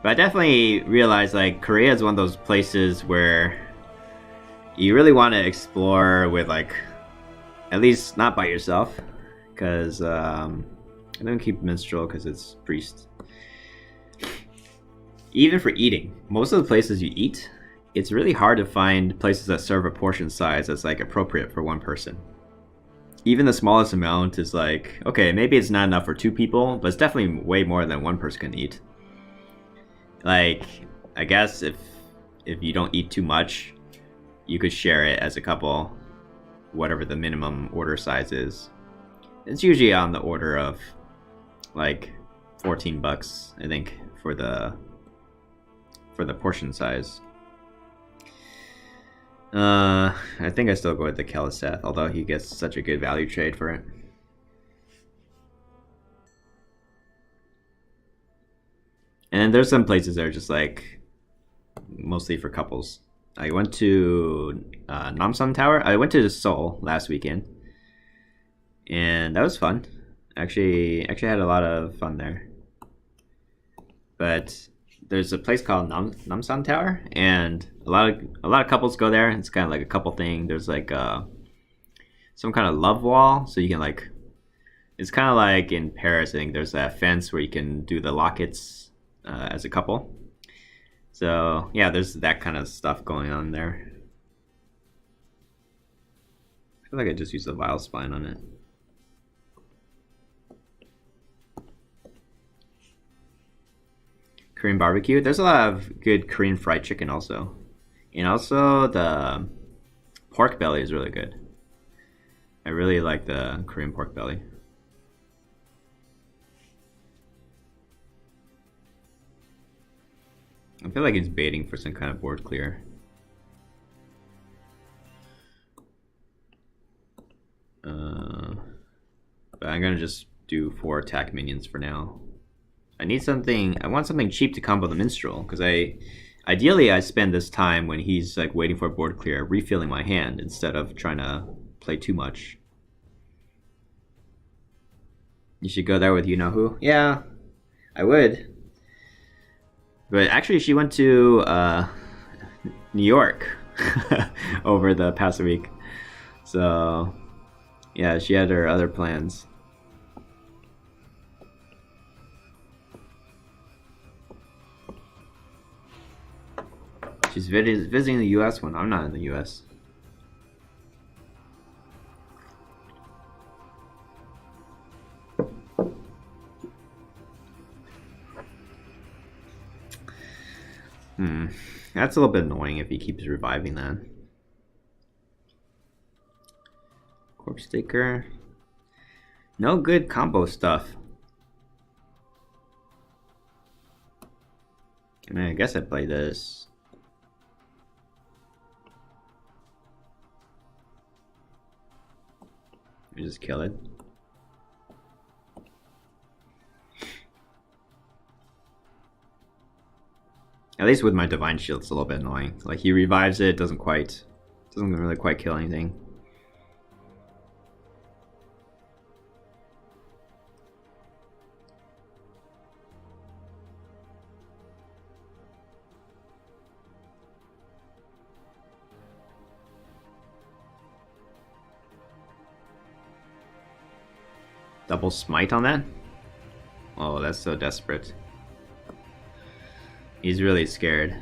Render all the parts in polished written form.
But I definitely realized like Korea is one of those places where you really want to explore with like at least not by yourself, because I don't keep minstrel because it's priest. Even for eating, most of the places you eat, it's really hard to find places that serve a portion size that's like appropriate for one person. Even the smallest amount is like, okay, maybe it's not enough for two people, but it's definitely way more than one person can eat. Like, I guess if you don't eat too much, you could share it as a couple, whatever the minimum order size is. It's usually on the order of like $14, I think, for the portion size. I think I still go with the Keliseth, although he gets such a good value trade for it. And then there's some places that are just like mostly for couples. I went to Namsan Tower. I went to Seoul last weekend, and that was fun. Actually had a lot of fun there. But there's a place called Namsan Tower, and a lot of couples go there. It's kind of like a couple thing. There's like some kind of love wall, so you can like. It's kind of like in Paris. I think there's a fence where you can do the lockets as a couple. So yeah, there's that kind of stuff going on there. I feel like I just used the vile spine on it. Korean barbecue. There's a lot of good Korean fried chicken also. And also the pork belly is really good. I really like the Korean pork belly. I feel like he's baiting for some kind of board clear. But I'm gonna just do 4 attack minions for now. I want something cheap to combo the minstrel, because ideally I spend this time when he's like waiting for a board clear refilling my hand instead of trying to play too much. You should go there with you know who? Yeah, I would. But actually she went to New York over the past week. So yeah, she had her other plans. She's visiting the US when I'm not in the US. That's a little bit annoying if he keeps reviving that. Corpse Taker. No good combo stuff. I mean, I guess I play this. You just kill it. At least with my Divine Shield, it's a little bit annoying. Like, he revives it, doesn't really quite kill anything. Double smite on that? Oh, that's so desperate. He's really scared.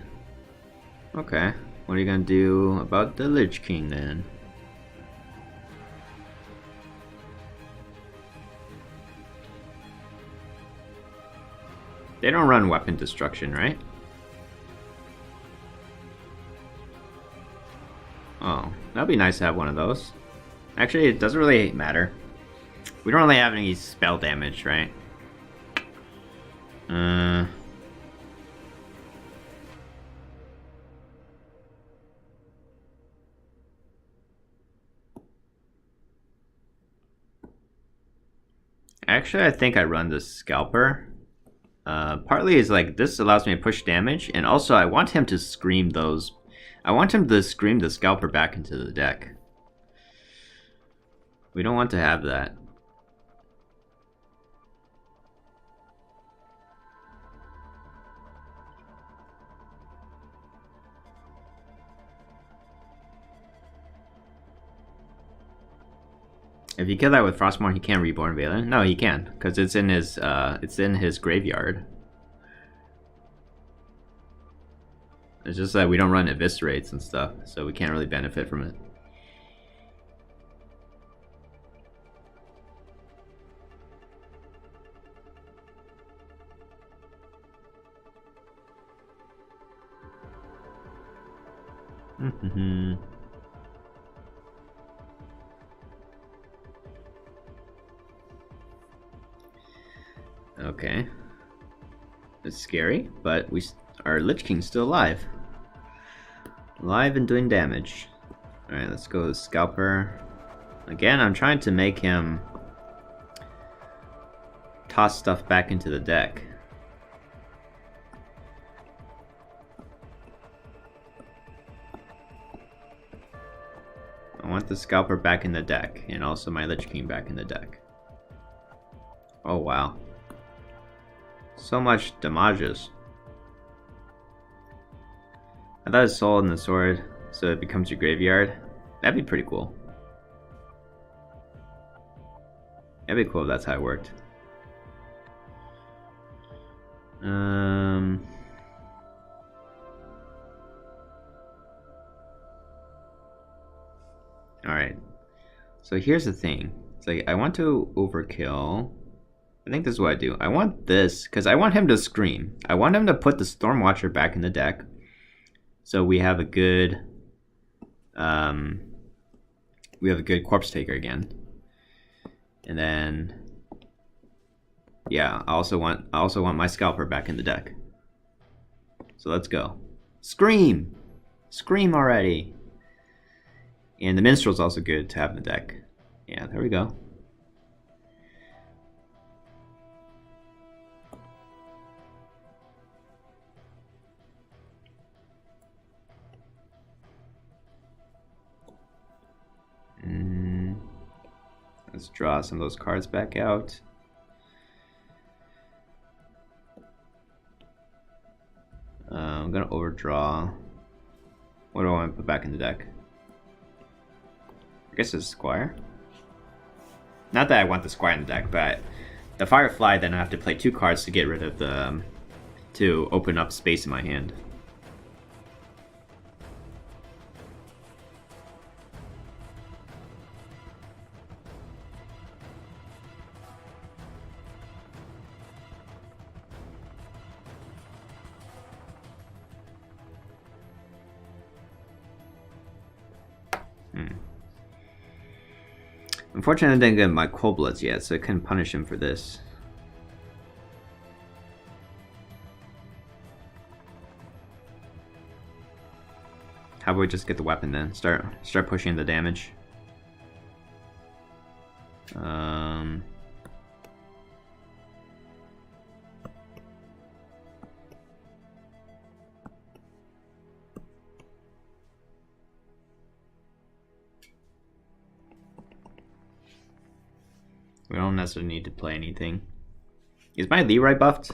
Okay, what are you gonna do about the Lich King then? They don't run weapon destruction, right? Oh, that'd be nice to have one of those. Actually, it doesn't really matter. We don't really have any spell damage, right? Actually, I think I run the Scalper. Partly is like, this allows me to push damage, and also I want him to scream those... I want him to scream the Scalper back into the deck. We don't want to have that. If you kill that with Frostmourne, he can't Reborn Valen. No, he can, because it's in his graveyard. It's just that we don't run Eviscerates and stuff, so we can't really benefit from it. Okay. It's scary, but our Lich King's still alive. Alive and doing damage. Alright, let's go with Scalper. Again, I'm trying to make him toss stuff back into the deck. I want the Scalper back in the deck, and also my Lich King back in the deck. Oh wow. So much damages. I thought it was Soul in the Sword, so it becomes your graveyard. That'd be pretty cool. That'd be cool if that's how it worked. Alright. So here's the thing. It's like, I want to overkill. I think this is what I do. I want this, because I want him to scream. I want him to put the Stormwatcher back in the deck. So we have a good Corpse Taker again. And then yeah, I also want my Scalper back in the deck. So let's go. Scream! Scream already! And the Minstrel's also good to have in the deck. Yeah, there we go. Let's draw some of those cards back out. I'm gonna overdraw. What do I want to put back in the deck? I guess it's Squire. Not that I want the Squire in the deck, but the Firefly, then I have to play 2 cards to get rid of the to open up space in my hand. Unfortunately, I didn't get my Cold Bloods yet, so I couldn't punish him for this. How about we just get the weapon then? Start pushing the damage. We don't necessarily need to play anything. Is my Leroy buffed?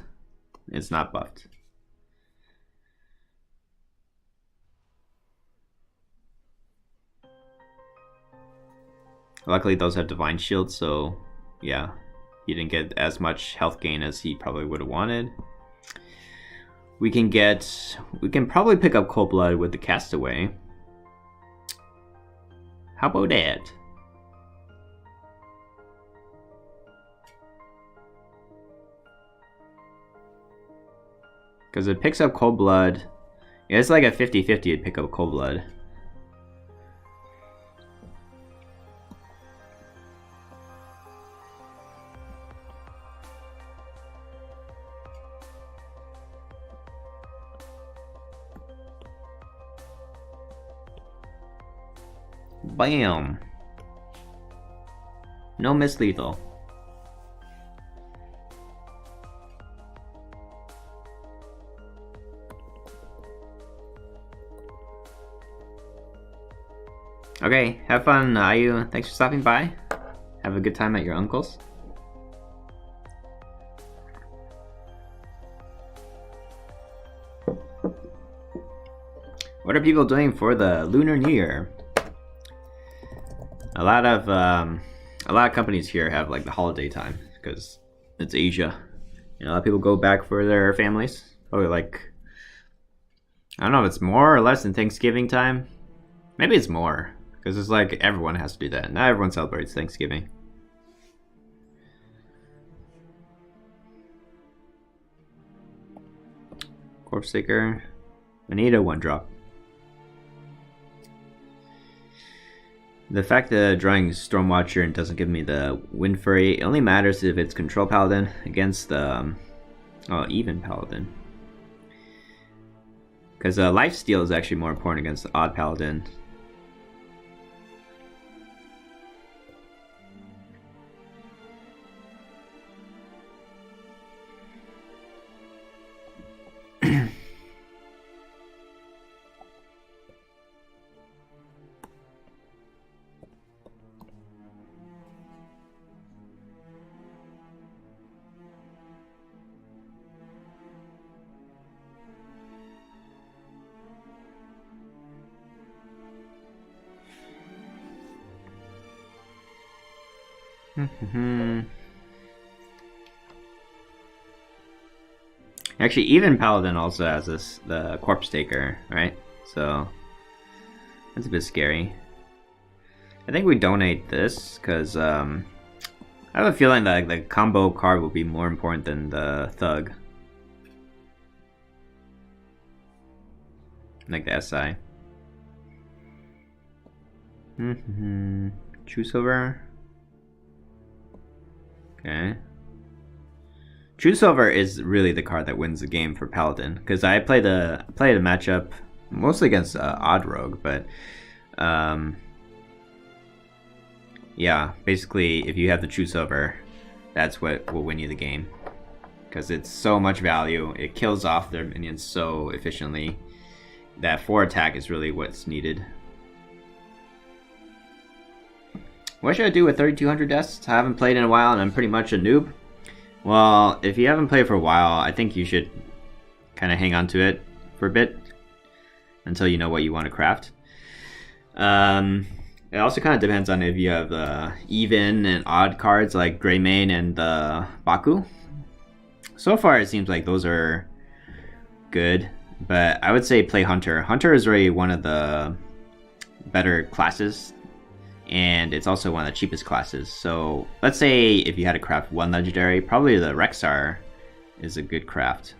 It's not buffed. Luckily those have Divine Shield, so yeah, he didn't get as much health gain as he probably would have wanted. We can probably pick up Cold Blood with the Castaway. How about that? Because it picks up Cold Blood. Yeah, it's like a 50-50 to pick up Cold Blood. Bam! No miss lethal. Okay, have fun, Ayu. Thanks for stopping by. Have a good time at your uncle's. What are people doing for the Lunar New Year? A lot a lot of companies here have like the holiday time because it's Asia. You know, a lot of people go back for their families. Probably like, I don't know if it's more or less than Thanksgiving time. Maybe it's more because it's like everyone has to do that. Not everyone celebrates Thanksgiving. Corpse Sticker. I need a 1-drop. The fact that drawing Stormwatcher and doesn't give me the Wind Fury, it only matters if it's Control Paladin against the even Paladin. Because Lifesteal is actually more important against the Odd Paladin. Actually, even Paladin also has this, the Corpse Taker, right? So that's a bit scary. I think we donate this because I have a feeling that the combo card will be more important than the Thug, like the SI. True Silver. Okay. True Silver is really the card that wins the game for Paladin because I played a matchup mostly against Odd Rogue, but yeah, basically if you have the True Silver, that's what will win you the game because it's so much value. It kills off their minions so efficiently that 4 attack is really what's needed. What should I do with 3200 Deaths? I haven't played in a while and I'm pretty much a noob. Well, if you haven't played for a while, I think you should kind of hang on to it for a bit until you know what you want to craft. It also kind of depends on if you have even and odd cards like Greymane and Baku. So far, it seems like those are good, but I would say play Hunter. Hunter is really one of the better classes, and it's also one of the cheapest classes. So let's say if you had to craft 1 legendary, probably the Rexar is a good craft.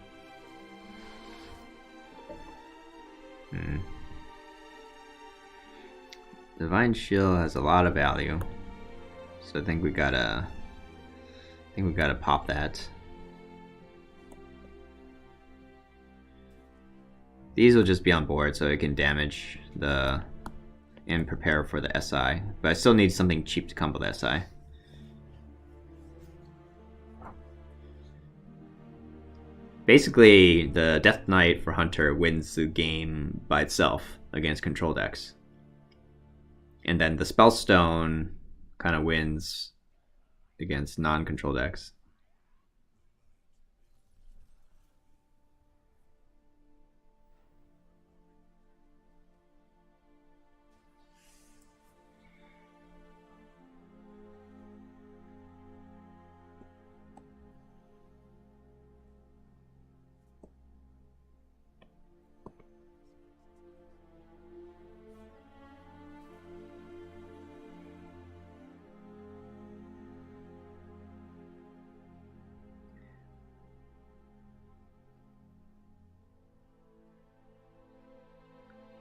Divine Shield has a lot of value, so I think we gotta pop that. These will just be on board so it can damage the and prepare for the SI, but I still need something cheap to combo the SI. Basically, the Death Knight for Hunter wins the game by itself against control decks. And then the Spellstone kind of wins against non-control decks.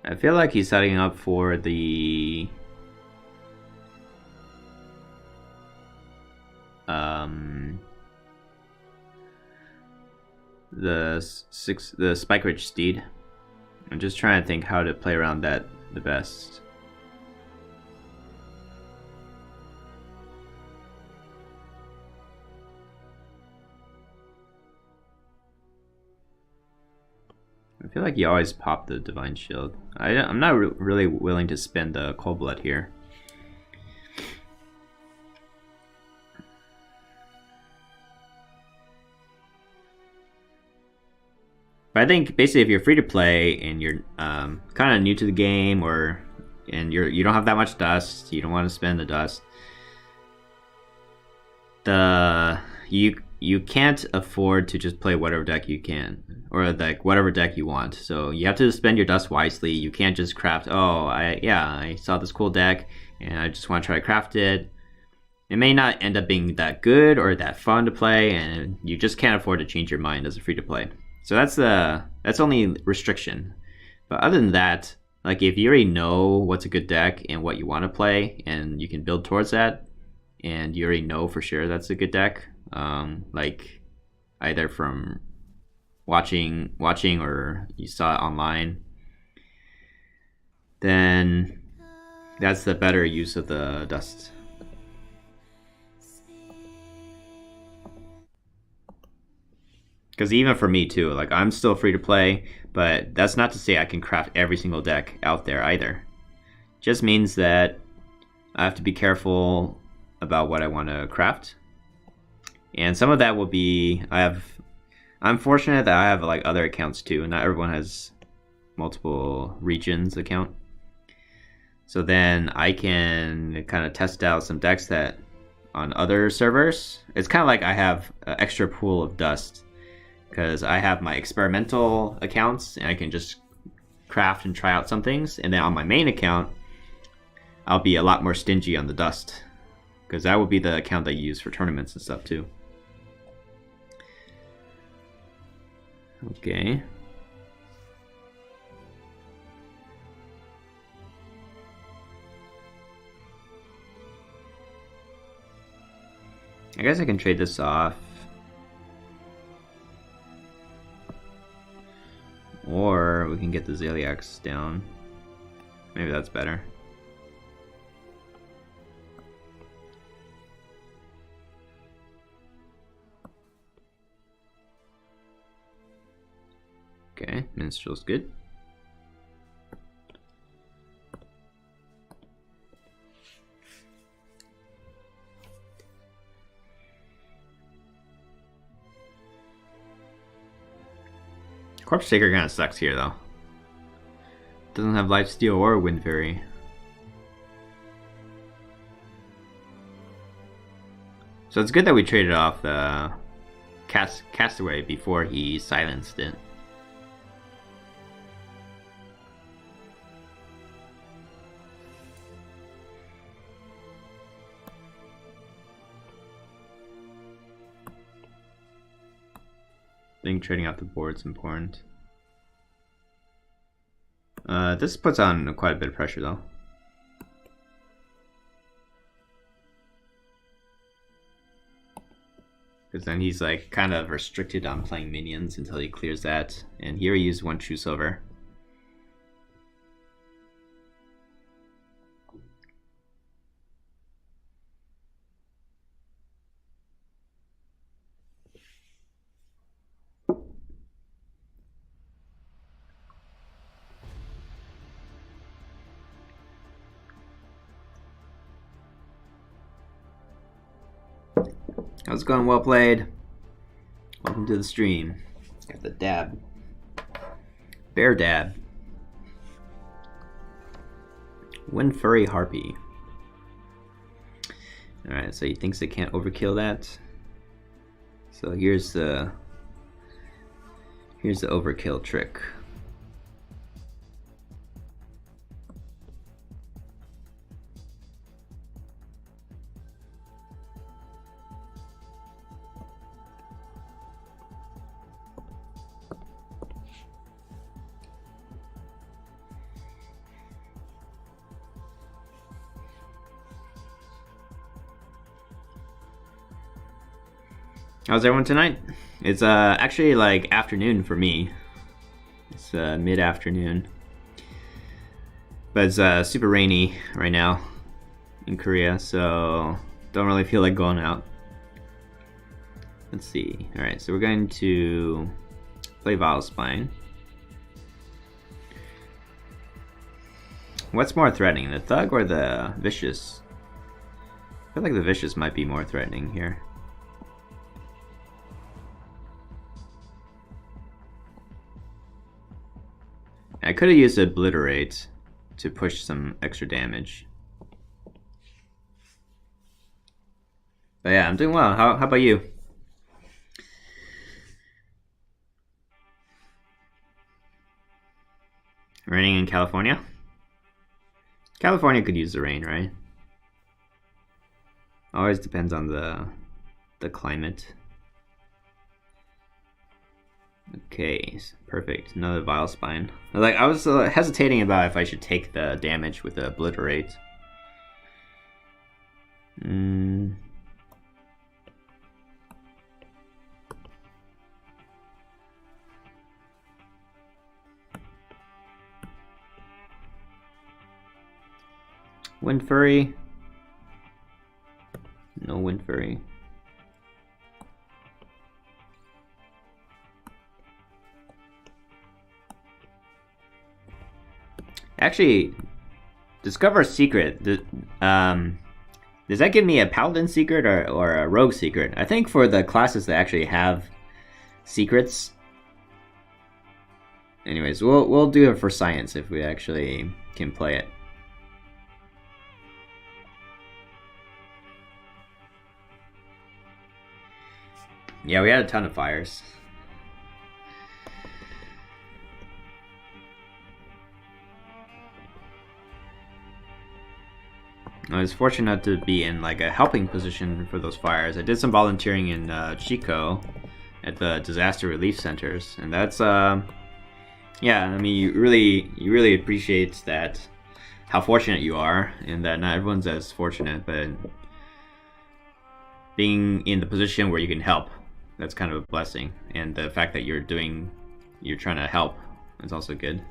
I feel like he's setting up for the Spike Ridge Steed. I'm just trying to think how to play around that the best. I feel like you always pop the Divine Shield. I'm not really willing to spend the Cold Blood here. But I think basically if you're free to play and you're kind of new to the game, and you don't have that much dust, you don't want to spend the dust, the you can't afford to just play whatever deck you can, or like whatever deck you want. So you have to spend your dust wisely. You can't just craft. Oh, I saw this cool deck and I just want to try to craft it. It may not end up being that good or that fun to play, and you just can't afford to change your mind as a free to play. So that's only restriction. But other than that, like if you already know what's a good deck and what you want to play, and you can build towards that, and you already know for sure that's a good deck, like either from watching or you saw it online, then that's the better use of the dust. Because even for me too, like I'm still free to play, but that's not to say I can craft every single deck out there either. Just means that I have to be careful about what I want to craft. And some of that will be, I'm fortunate that I have like other accounts too. Not everyone has multiple regions account. So then I can kind of test out some decks that on other servers. It's kind of like I have an extra pool of dust because I have my experimental accounts and I can just craft and try out some things. And then on my main account, I'll be a lot more stingy on the dust because that will be the account that you use for tournaments and stuff too. Okay. I guess I can trade this off. Or we can get the Ziliax down. Maybe that's better. Okay, Minstrel's good. Corpse Taker kind of sucks here, though. Doesn't have Lifesteal or Wind Fairy. So it's good that we traded off the Castaway before he silenced it. I think trading out the board's important. This puts on quite a bit of pressure though. Because then he's like kind of restricted on playing minions until he clears that. And here he used 1 True Silver. How's it going? Well played. Welcome to the stream. Got the dab. Bear dab. Wind Furry Harpy. Alright, so he thinks they can't overkill that. So here's the overkill trick. How's everyone tonight? It's actually like afternoon for me. It's mid-afternoon. But it's super rainy right now in Korea, so don't really feel like going out. Let's see. Alright, so we're going to play Vilespine. What's more threatening, the Thug or the Vicious? I feel like the Vicious might be more threatening here. I could have used Obliterate to push some extra damage. But yeah, I'm doing well. How about you? Raining in California? California could use the rain, right? Always depends on the climate. Okay, perfect. Another Vile Spine. Like, I was hesitating about if I should take the damage with the Obliterate. Mm. Wind Fury. No Wind Fury. Actually, discover a secret. Does that give me a paladin secret or a rogue secret? I think for the classes that actually have secrets. Anyways, we'll do it for science if we actually can play it. Yeah, we had a ton of fires. I was fortunate to be in like a helping position for those fires. I did some volunteering in Chico at the disaster relief centers, and that's yeah. I mean, you really appreciate that, how fortunate you are, and that not everyone's as fortunate, but being in the position where you can help, that's kind of a blessing, and the fact that you're trying to help is also good.